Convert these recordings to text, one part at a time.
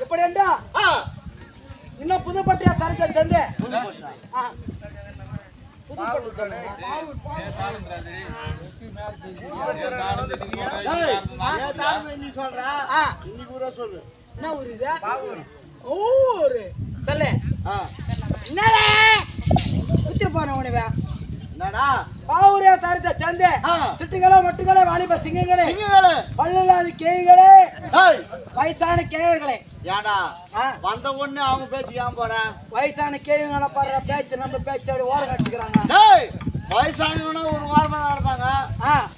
எப்படி இன்னும் புதுப்பட்டியா தரத்தை சந்தை புதுப்பட்டு சொல்லுங்க. என்ன ஊர் இது? ஊரு சொல்லு. என்னடா குத்திட்டு போன உனவே பாவூரே தரத்தை சந்தை சிட்டுகளே மொட்டுகளே வாலிப சிங்கங்களே பல்லில்லாத கேவிகளே வயசான கேவர்களே ஏடா வந்த ஒண்ணு அவங்க பேச்சு ஏன் போறேன் வயசான கேவிங்களை பாடுற பேச்சு நம்ம பேச்சு அப்படி ஓர கட்டிக்கிறாங்க. வயசானவனா ஒரு வாரமா தான் இருப்பாங்க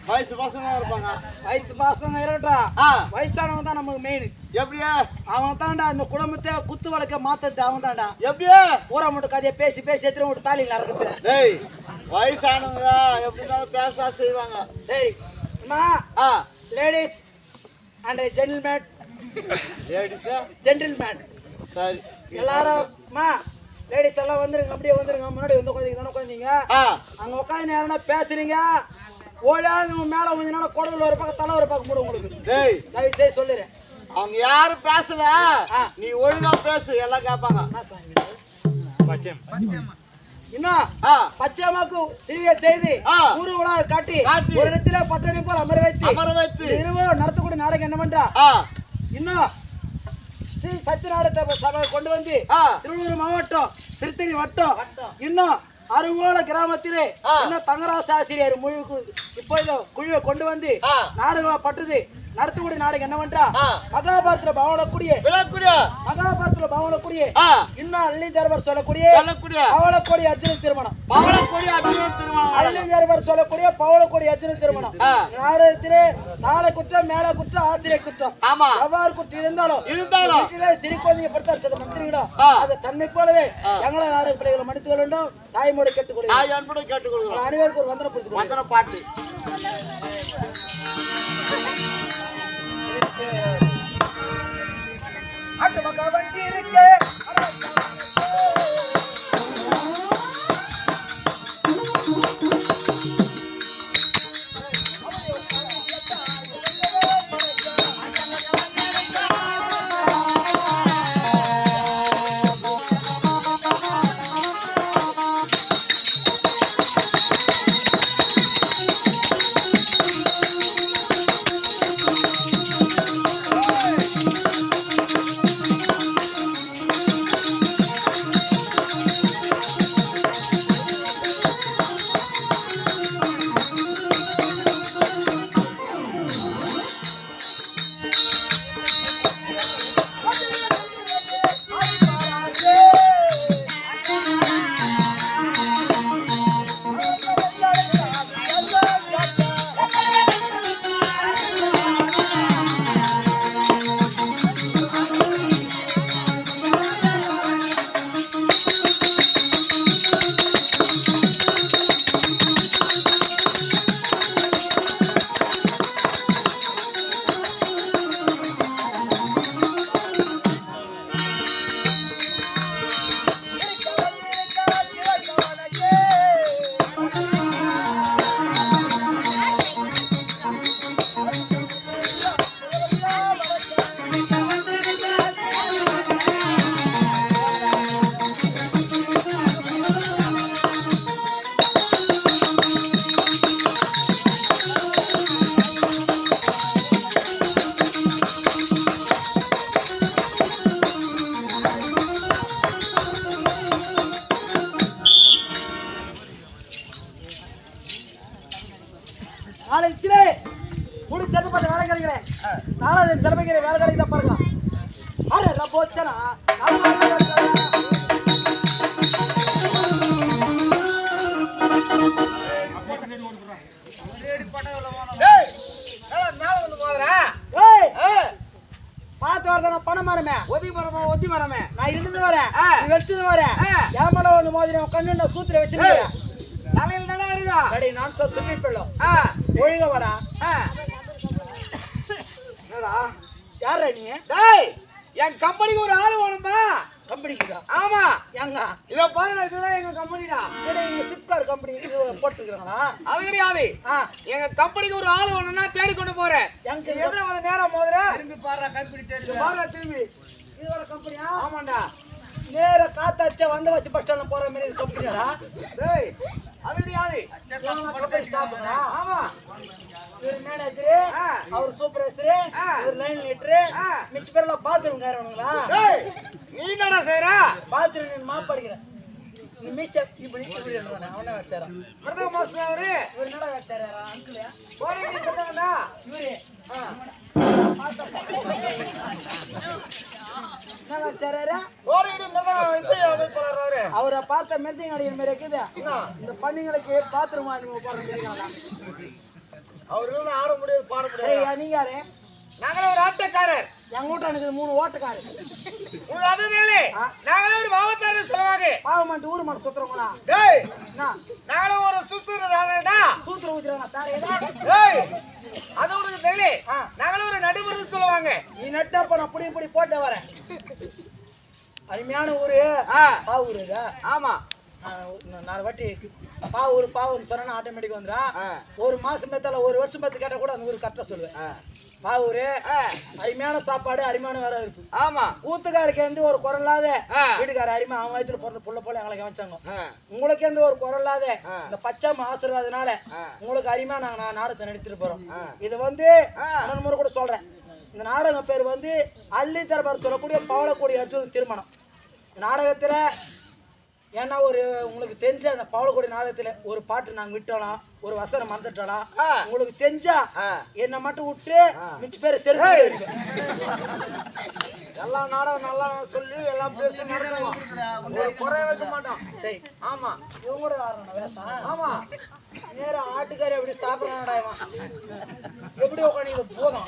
வயசு பசங்க தான் இருப்பாங்க வயசு பசங்க இருக்கட்டும் வயசானவன் தான் நமக்கு மெயின். எப்படியா அவன் தாண்டா இந்த குடும்பத்தை குத்து வழக்க மாத்தது அவன் தாண்டா. எப்படியா ஊரை மட்டும் கதையை பேசி பேசி எத்தனை விட்டு தாலியில் இருக்குது. டேய் வயசானவங்க எப்படி இருந்தாலும் பேச செய்வாங்க. சரி அம்மா லேடிஸ் அண்ட் ஜென்டில்மேன் ஜென்டில்மேன் சரி எல்லாரும் அம்மா லேடிஸ் எல்லாம் வந்துருங்க அப்படியே வந்துருங்க முன்னாடி வந்து உட்காந்தீங்க அங்க உட்காந்து யாருன்னா பேசுறீங்க ஓடாது மேல வந்து குடல் ஒரு பக்கம் தலை ஒரு பக்கம் மூட உங்களுக்கு தயவு செய்து சொல்லிடுறேன். அவங்க யாரும் பேசல நீ ஒழுங்கா பேசு எல்லாம் கேட்பாங்க. இன்னும் பச்சைமாக்கு திருவிய செய்து ஊரு உலக காட்டி ஒரு இடத்துல பட்டணி போல் அமர வைத்து இருவரும் நடத்தக்கூடிய நாடகம் என்ன பண்றா இன்னும் ஸ்ரீ சத்யநாராயண சபை கொண்டு வந்து திருவள்ளூர் மாவட்டம் திருத்தணி வட்டம் இன்னும் அருங்கோல கிராமத்திலே இன்னும் தங்கராச ஆசிரியர் இப்போ குழுவை கொண்டு வந்து நாடகம் பட்டுது நடத்தக்கூடிய நாடகம் என்ன பண்றா மகாபாரத்துல பவனக்கூடிய இன்னும் அள்ளி தர்பார் சொல்லக்கூடிய பவளக்கோடி அர்ஜுன திருமணம் அள்ளி தர்பார் சொல்லக்கூடிய பவளக்கோடி அர்ஜுன திருமணம் நாடகத்திலே சாலை குற்றம் மேல குற்றம் ஆசிரியர் குற்றம் எவ்வாறு குற்றம் இருந்தாலும் சிறுகோதியை படுத்த மந்திரிகளோ அதை தன்னை போலவே எங்களை நாடக பிள்ளைகளை மன்னித்து கொள்ளும் தாய்மொழி கேட்டுக்கொள்கிறோம். அனைவருக்கு ஒரு வந்தன பாட்டு ஆட்டு மக்கா வண்டி இருக்கு கம்பெனிக்குதா? ஆமா. எங்க? இதோ பாருங்க, இதெல்லாம் எங்க கம்பெனிடா. ஏடா இங்க சிப்கார்ட் கம்பெனி போட்டுக்கிறாங்களா? அது கிடையாது. எங்க கம்பெனிக்கு ஒரு ஆள் ஒண்ணுன்னா தேடி கொண்டு போறேன். எங்க எதிர வந்து நேரம் மோதுற திரும்பி பாரு கம்பெனி தேடி பாரு திரும்பி. இதோட கம்பெனியா? ஆமாண்டா. நேர காத்தாச்ச வந்த வச்சு பஸ் ஸ்டாண்ட்ல போற மாதிரி கம்பெனியாடா? டேய் அது கிடையாது. கம்பெனி ஸ்டாஃப்டா? ஆமா. இவர் மேனேஜர், அவர் சூப்பர்வைசர், இவர் லைன் லீடர், மிச்ச பேர்லாம் பாத்ரூம் காரவனுங்களா? டேய் நீ என்னடா செய்ற? பாத்ரூம் நீ மாப் படிக்கிறேன். நீ மிச்ச இப்படி இப்படி என்னடா அவனே வெச்சறா. மருதக மாஸ்டர் அவரு. இவர் என்னடா வெச்சறா அங்கிள்? போறீங்க கேட்டாங்கடா. இவரே. என்ன வெச்சறாரா? ஓடிடு மெதா இசை அமைப்பாளர் அவரு. அவரை பார்த்த மெத்திங் அடிக்கிற மாதிரி இருக்குது. இந்த பண்ணிங்களுக்கு பாத்ரூம் வாங்கி போற தெரியுங்களா? அவரு ஆட முடியாது பாட முடியாது. சரியா நீங்க யாரு? நாங்களே ஒரு ஆட்டக்காரர். எங்க வீட்டு எனக்கு 3 ஓட்டக்காரர். உங்களுக்கு அது தெரியல. நாங்களே ஒரு பாவத்தாரர் செலவாக. பாவமாட்டு ஊரு மாட்டு சுத்துறவங்களா? டேய் என்ன? நாங்களே ஒரு சுசுறதானடா. சூத்திர ஊத்துறவங்க தாரேடா. டேய் அது உங்களுக்கு தெரியல. நாங்களே ஒரு நடுவர்னு சொல்லுவாங்க. நீ நட்டா போன அப்படி இப்படி போட்டு வரேன். அருமையான ஊரு. பாவூருதா? ஆமா. 4 வாட்டி பாவூர்னு சொன்னா ஆட்டோமேட்டிக் வந்துடும். ஒரு மாசம் மேத்தால ஒரு வருஷம் மேத்து கேட்டா கூட அந்த ஊருக்கு கரெக்டா சொல்லுவேன். பாவூரு அருமையான சாப்பாடு, அருமையான வேலை இருக்கு. ஆமா. கூத்துக்காருக்கு வந்து ஒரு குரலாத வீட்டுக்கார அருமை அவன் வயிற்றுல பிறந்த புள்ள போல எங்களை கவனிச்சாங்க. உங்களுக்கு எந்த ஒரு குரலாத இந்த பச்சாம ஆசீர்வாதனால உங்களுக்கு அருமையா நாங்க நாடகத்தை நடத்திட்டு போறோம். இது வந்து முறை கூட சொல்றேன். இந்த நாடகம் பேர் வந்து அள்ளி தரப்பார் சொல்லக்கூடிய பவளக்கூடிய அர்ஜுன் திருமணம். நாடகத்துல ஏன்னா ஒரு உங்களுக்கு தெரிஞ்ச அந்த பவளக்கூடிய நாடகத்துல ஒரு பாட்டு நாங்க விட்டோம், ஒரு வசனம் மறந்துட்டோம். உங்களுக்கு தெரிஞ்சா என்ன மட்டும் விட்டு மிச்ச பேர் சரி எல்லா நாடகம் நல்லா சொல்லி எல்லாம் பேசி நடத்துவோம். ஒரு குறை வைக்க மாட்டோம். சரி. ஆமா. இவங்க கூட ஆடுறோம் வேஷம். ஆமா. நேரம் ஆட்டுக்காரி எப்படி சாப்பிடறானடா இவன்? எப்படி உட்காந்து போதும்.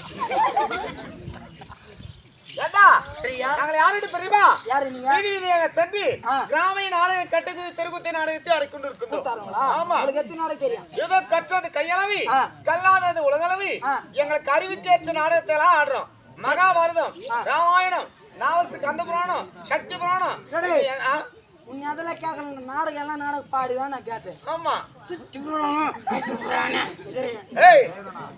ஏண்டா சரியா? நாங்க யாருன்னு தெரியுமா? யாரு நீங்க? வீதி வீதியாக சென்று கிராமிய நாடக கட்டுக்கு தெருக்குத்தி நாடகத்தை அடைக்கொண்டு இருக்கின்றோம். ஆமா. உங்களுக்கு எத்தனை நாடகம் தெரியும்? ஏதோ கற்றது கையளவி கல்லாதது உலகளவி எங்களுக்கு அறிவுக்கேற்ற நாடகத்தை எல்லாம் ஆடுறோம். மகாபாரதம், ராமாயணம், நாவல்ஸ், கந்த புராணம், சக்தி புராணம். நீ அதெல்லாம் கேட்கணும். நாடகம் எல்லாம் நாடகம் பாடுவேன் நான் கேட்டேன். ஆமா. ஏய்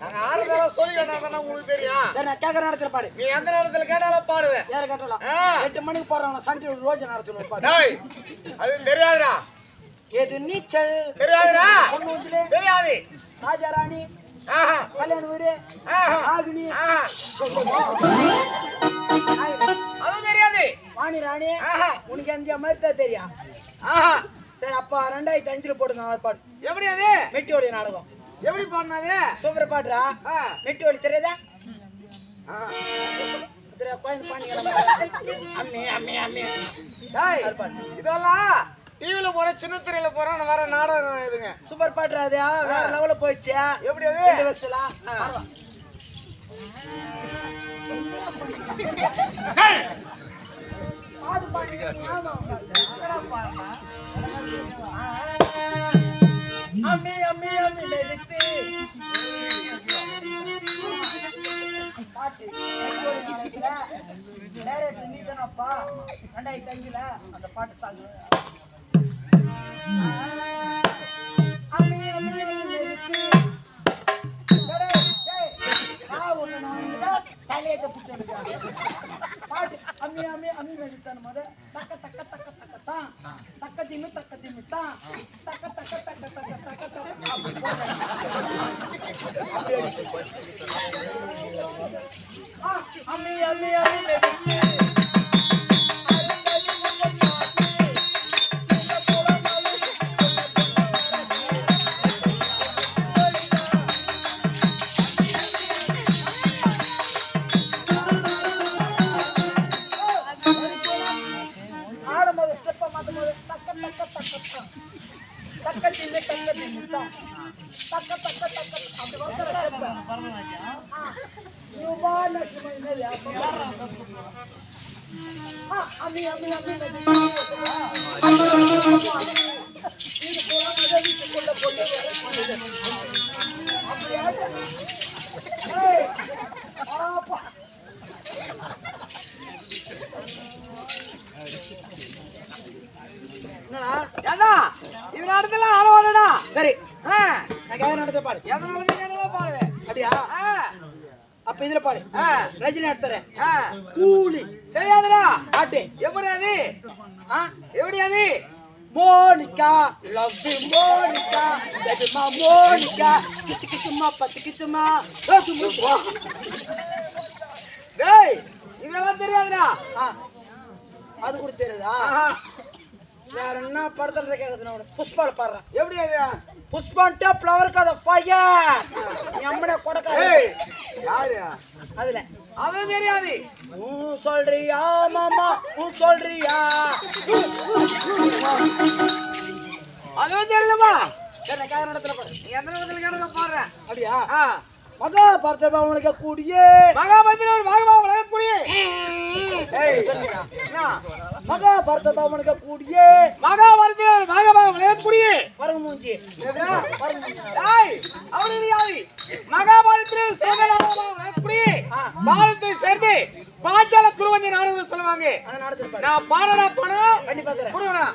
நாங்க ஆறுதலா சொல்லி கேட்டாதான் உங்களுக்கு தெரியும். சரி நான் கேட்கற நேரத்துல பாடு. நீ எந்த நேரத்துல கேட்டாலும் பாடுவேன். யார கேட்டலாம்? 8 மணிக்கு போறாங்க சண்டே ரோஜா நடத்துறோம் பாடு. டேய் அது தெரியாதுடா. எது நீச்சல் தெரியாதுடா. பொண்ணுஞ்சிலே தெரியாது. ராஜா ராணி கல்யாண வீடு ஆகினி அது தெரியாது. வாணி ராணி உனக்கு எந்த மாதிரி தெரியும்? சரி அப்பா 2005 போட்டு நாளை பாடு. எப்படி அது? மெட்டியோடைய நாடகம். எப்படி பாடினது? சூப்பர் பாடுறா. மெட்டியோடி தெரியாதா? கோயில் பாண்டிங்க அம்மி அம்மி இதெல்லாம் டிவில போற சின்ன திரையில போற வேற நாடகம் இதுங்க. சூப்பர் பாட்டுறா அது வேற லெவல்ல போயிடுச்சு. எப்படி அது? 2 வருஷத்துல பாடு பாடி அம்மி அம்மி அம்மி மெதித்து பாட்டு நேரத்துல நீ தானப்பா 2005 அந்த பாட்டு சாங்கு. அம்மி அம்மி அம்மி மெதித்து தலையத்தை பிடிச்சு பாட்டு அம்மி அம்மி அம்மி மெதித்தான் முத தக்க தக்க தக்க தக்க தான் தக்க திம்மி தான் தக்க தக்க தக்க தக்க தக்க தக்க அம்மி அம்மி அம்மி மெதித்து என்னடா ஏண்டா இது நடத்தல ஆளவாடா சரி ஆ நான் கதை நடத்த பாடு எதனால நீங்க பாடுவேன் அப்படியா ஆ அப்ப இதுல பாடு ரஜினி எடுத்துறேன் ஆ கூலி தெரியாதுடா பாட்டு எப்படி அது எப்படி அது மோனிகா லவ் யூ மோனிகா எதுமா மோனிகா கிச்சு கிச்சுமா பத்து கிச்சுமா டேய் இதெல்லாம் தெரியாதுடா அது கூட தெரியுதா வேற என்ன படத்துல கேக்குது நான் புஷ்பால பாடுறேன் எப்படி அது புஷ்பான்ட்டா ஃப்ளவர் கதை ஃபயர் நம்மட கொடக்கா யாரு அதுல அவன் தெரியாது சொல்றியா மாமா சொல்றியா அதுவும் தெரியலமா சரி நான் கதை நடத்துல பாடு நீ எந்த நேரத்துல கேட்டத பாடுறேன் அப்படியா ஆ மகாபாரத பவனுக்கு கூடிய மகாபத்திரன் மகமா வளரக்கூடிய ஏய் சொன்னீங்க என்ன மகாபாரத பவனுக்கு கூடிய மகாபாரதத்தில் மகமா வளரக்கூடிய வரகு மூஞ்சி ஏய் அவனே நீ யாரு மகாபாரதத்தில் சிறந்தவனாக வளரக்கூடிய பாரதத்தை சேர்ந்து பாஞ்சால குருவஞ்சி நாடுன்னு சொல்லுவாங்க அந்த நாடத்துல பாடு நான் பாடடா பணம் கண்டிப்பா தரேன் குருவனா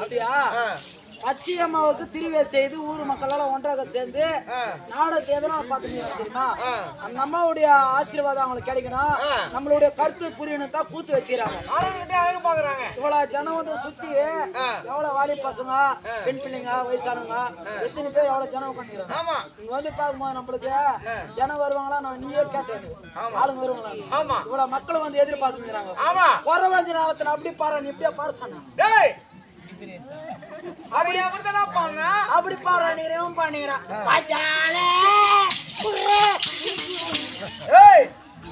அப்படியா? பச்சையம்மாவுக்கு திருவிழா செய்து ஊர் மக்கள் எல்லாம் ஒன்றாக சேர்ந்து நாடகத்தை எதனால பாத்துருக்கீங்க தெரியுமா? அந்த அம்மாவுடைய ஆசீர்வாதம் அவங்களுக்கு கிடைக்கணும், நம்மளுடைய கருத்து புரியணும் தான் கூத்து வச்சுக்கிறாங்க. இவ்வளவு ஜனம் வந்து சுத்தி எவ்வளவு வாலி பசங்க, பெண் பிள்ளைங்க, வயசானவங்க, எத்தனை பேர் எவ்வளவு ஜனம் உட்காந்துக்கிறாங்க. இங்க வந்து பார்க்கும்போது நம்மளுக்கு ஜனம் வருவாங்களா? நான் நீயே கேட்டேன், ஆளுங்க வருவாங்களா? இவ்வளவு மக்கள் வந்து எதிர்பார்த்துக்கிறாங்க. குறவஞ்ச நேரத்துல அப்படி பாரு, நீ இப்படியே பாரு சொன்ன அப்படி பாரு, நீரும் பண்ணிக்கிறான்.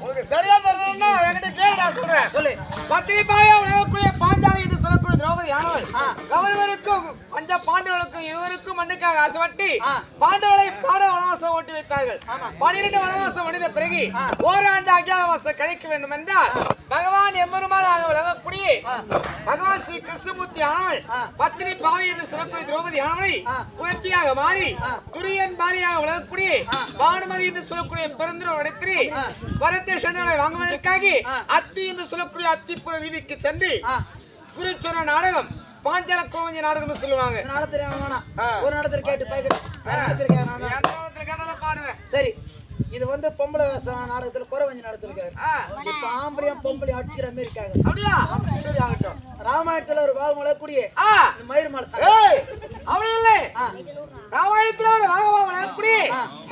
உங்களுக்கு சரியா தெரியலன்னா என்கிட்ட கேளுடா சொல்றேன். சொல்லு. பத்திரிபாயா உலகக்கூடிய பாஞ்சாலி என்று சொல்லக்கூடிய திரௌபதி ஆனவள் கௌரவருக்கும் பஞ்ச பாண்டவர்களுக்கும் இருவருக்கும் மண்ணுக்காக ஆசைப்பட்டு பாண்டவர்களை பாட வனவாசம் ஓட்டி வைத்தார்கள். 12 வனவாசம் முடிந்த பிறகு ஓராண்டு அஜாதவாசம் கழிக்க வேண்டும் என்றால் பகவான் எம்பெருமானாக விளங்கக்கூடிய பகவான் ஸ்ரீ கிருஷ்ணமூர்த்தி ஆனவள் பத்தினி பாவை என்று சொல்லக்கூடிய திரௌபதி ஆனவளை குரத்தியாக மாறி துரியன் பாரியாக விளங்கக்கூடிய பானுமதி என்று சொல்லக்கூடிய பெருந்திர இடத்திலே வரத்தை சென்றவனை வாங்குவதற்காக அத்தி என்று சொல்லக்கூடிய அத்திப்புற வீதிக்கு சென்று குரு சொன்ன நாடகம் பாஞ்சால கோவஞ்ச நாடகம் சொல்லுவாங்க. ஒரு நடத்துல கேட்டு பாடுவேன். சரி, இது வந்து பொம்பளை நாடகத்துல குறவஞ்சி நடத்திருக்காரு. இப்ப ஆம்பளையும் பொம்பளையும் அடிச்சுக்கிற மாதிரி இருக்காங்க. அப்படியா? ராமாயணத்துல ஒரு பாகம் விளக்கூடிய மயிர் மாலை அப்படி இல்லை. ராமாயணத்துல ஒரு பாகம் விளக்கூடிய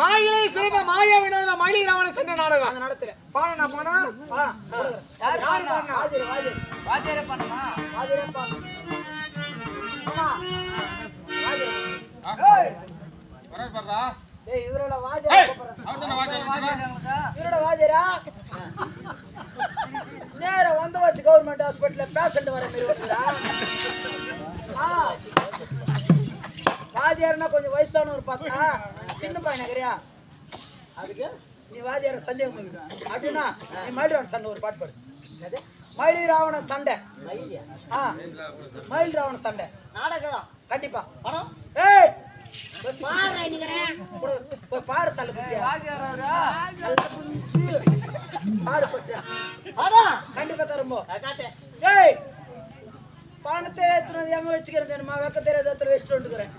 மாயிலை சிறந்த மாயா வினோத மயிலை ராவண சென்ற நாடகம் அந்த நடத்துல பாட நான் போனா வாஜரே பண்ணமா வாஜரே பண்ண இவரோட வாஜரா இவரோட வாஜரா நேர வந்தவாசி கவர்மெண்ட் ஹாஸ்பிட்டல்ல பேஷண்ட் வர மாதிரி வருதுடா. வாஜியார்னா கொஞ்சம் வயசானவர் பார்த்தா சின்ன பையனகரியா, அதுக்கு நீ வாஜியார சந்தேகம் அப்படின்னா நீ மயில்ராவண சண்டை ஒரு பாட்டு பாடு. மயில் ராவண சண்டை, மயில் ராவண சண்டை நாடகம் கண்டிப்பா படம். ஏய் பாடு சல்லு கண்டிப்பா தரும்போ. ஏய் பணத்தை ஏத்துனது எங்க வச்சுக்கிறேன் தெரியுமா? வெக்க தெரியாத இடத்துல வச்சுட்டு வந்துக்கிறேன்.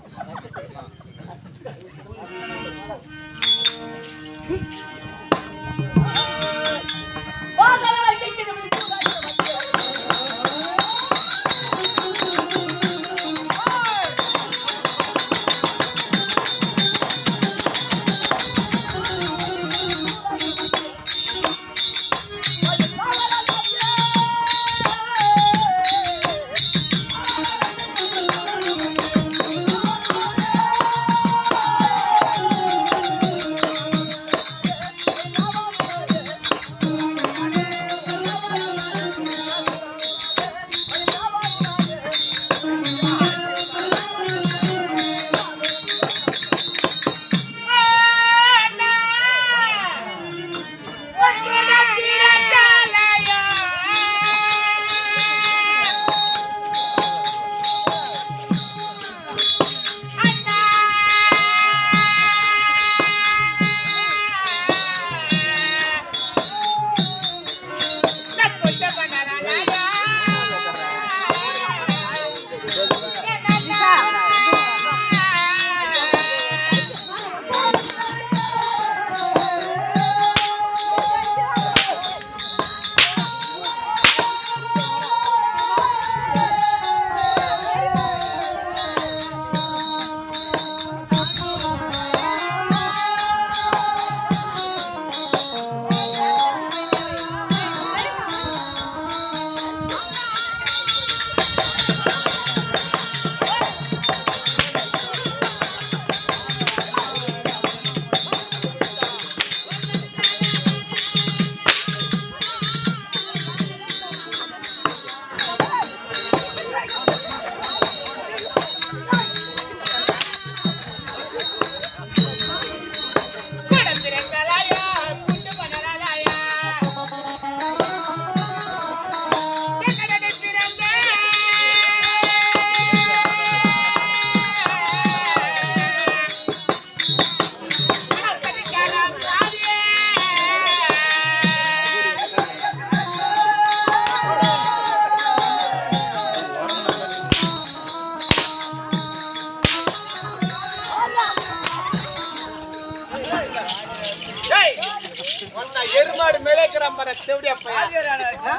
பர தேவடியா பையா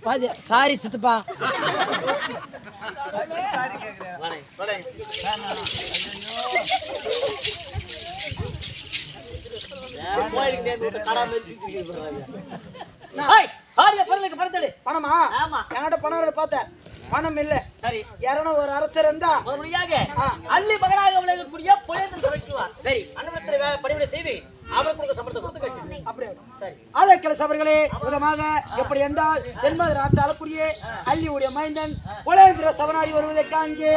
பாதி சாரி சித்தப்பா பணமா என்கிட்ட பணம் பார்த்தேன் பணம் இல்ல சரி யாரோ ஒரு அரசர் இருந்தா அள்ளி மகனாக விளங்கக்கூடிய புயல் சமைக்குவார் சரி அனுபவத்தில் பணிவிடை செய்து அவர் கொடுக்க சம்பளத்தை கொடுத்து கட்டி அப்படி சரி அதை கிளசவர்களே விதமாக எப்படி என்றால் தென்மது நாட்டு அளப்புரிய அள்ளியுடைய மைந்தன் உலகிற சவனாடி வருவதை காண்கே